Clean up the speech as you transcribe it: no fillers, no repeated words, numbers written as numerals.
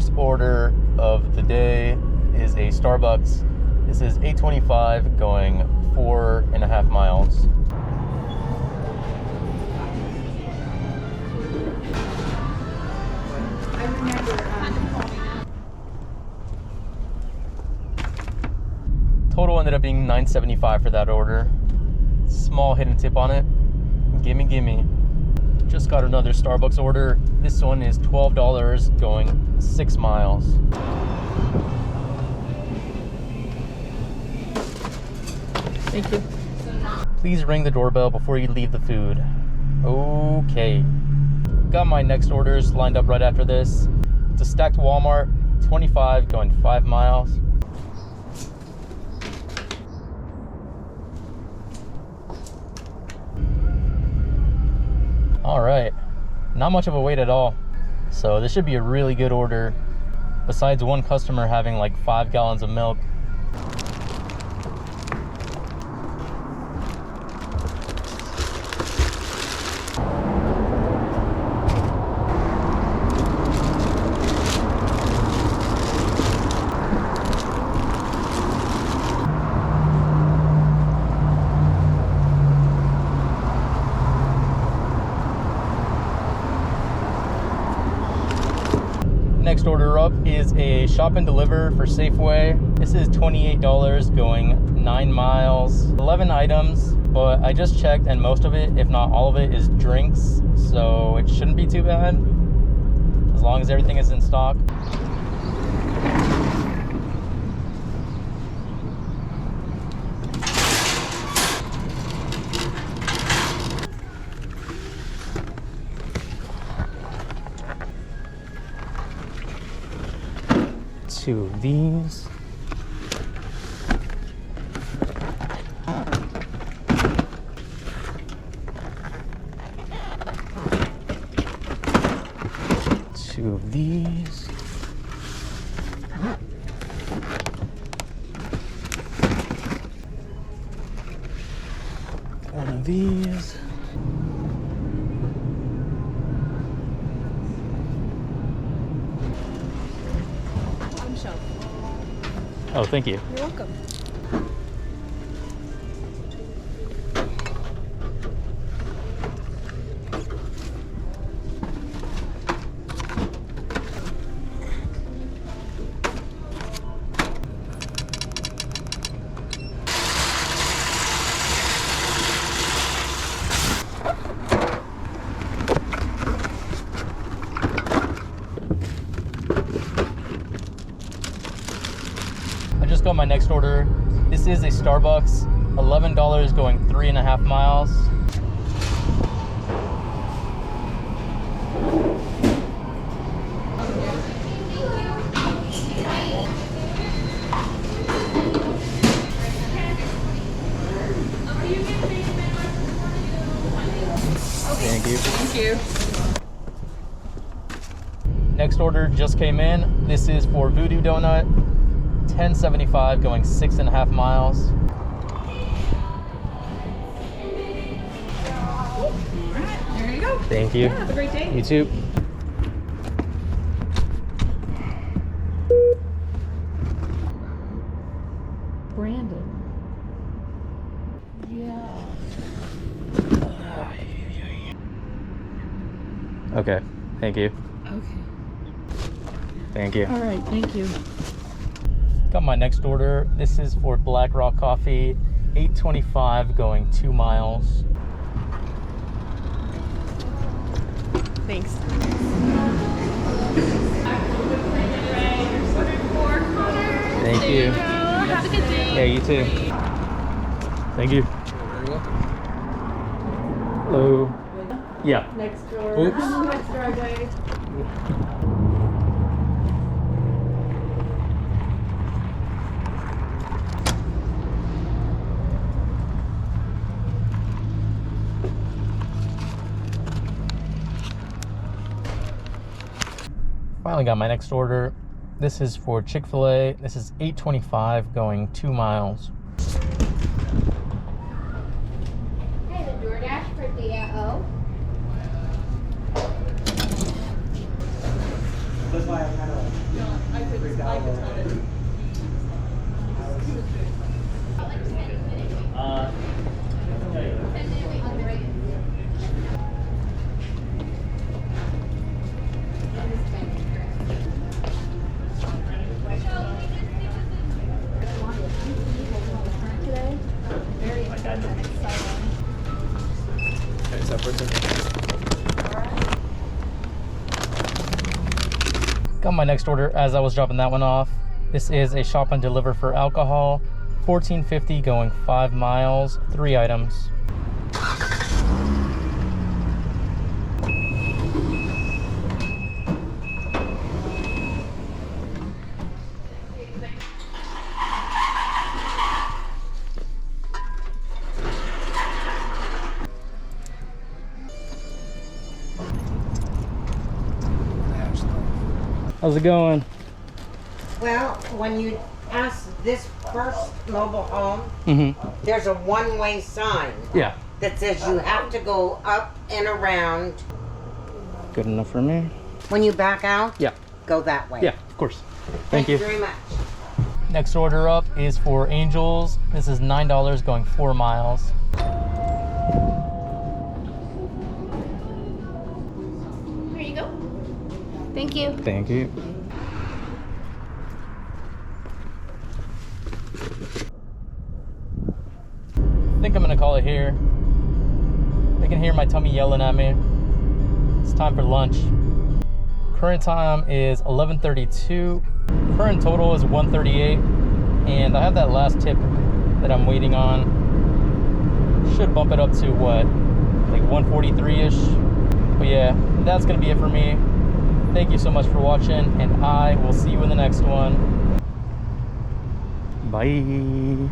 first order of the day is a Starbucks. This is $8.25 going 4.5 miles. I remember. Total ended up being $9.75 for that order. Small hidden tip on it. Gimme. Just got another Starbucks order. This one is $12 going 6 miles. Thank you. Please ring the doorbell before you leave the food. Okay. Got my next orders lined up right after this. It's a stacked Walmart, 25 going 5 miles. All right, not much of a wait at all. So this should be a really good order. Besides one customer having like 5 gallons of milk. Next order up is a shop and deliver for Safeway. This is $28 going 9 miles, 11 items, but I just checked and most of it, if not all of it, is drinks. So it shouldn't be too bad as long as everything is in stock. Two of these. Two of these. One of these. Oh, thank you. You're welcome. I just got my next order. This is a Starbucks, $11 going 3.5 miles. Thank you. Thank you. Next order just came in. This is for Voodoo Donut. $10.75 going 6.5 miles. There you go. Thank you. Yeah, have a great day. You too. Brandon. Yeah. Okay. Thank you. Okay. Thank you. All right. Thank you. Got my next order. This is for Black Rock Coffee, $8.25 going 2 miles. Thanks. Thank you. Have a good day. Yeah, you too. Thank you. Hello. Yeah. Next door. Oops. Next driveway. Finally got my next order. This is for Chick-fil-A. This is $8.25 going 2 miles. Hey, the DoorDash for DAO. That's why I kind of Got my next order as I was dropping that one off. This is a shop and deliver for alcohol. $14.50 going 5 miles, 3 items. How's it going? Well, when you pass this first mobile home, there's a one-way sign Yeah. that says you have to go up and around. Good enough for me? When you back out, Yeah. go that way. Yeah, of course. Thank you you. very much. Next order up is for Angels. This is $9 going 4 miles. Here you go. Thank you. Thank you. I think I'm gonna call it here. I can hear my tummy yelling at me. It's time for lunch. Current time is 11:32. Current total is 138, and I have that last tip that I'm waiting on. Should bump it up to what, like 143-ish. But yeah, that's gonna be it for me. Thank you so much for watching, and I will see you in the next one. Bye.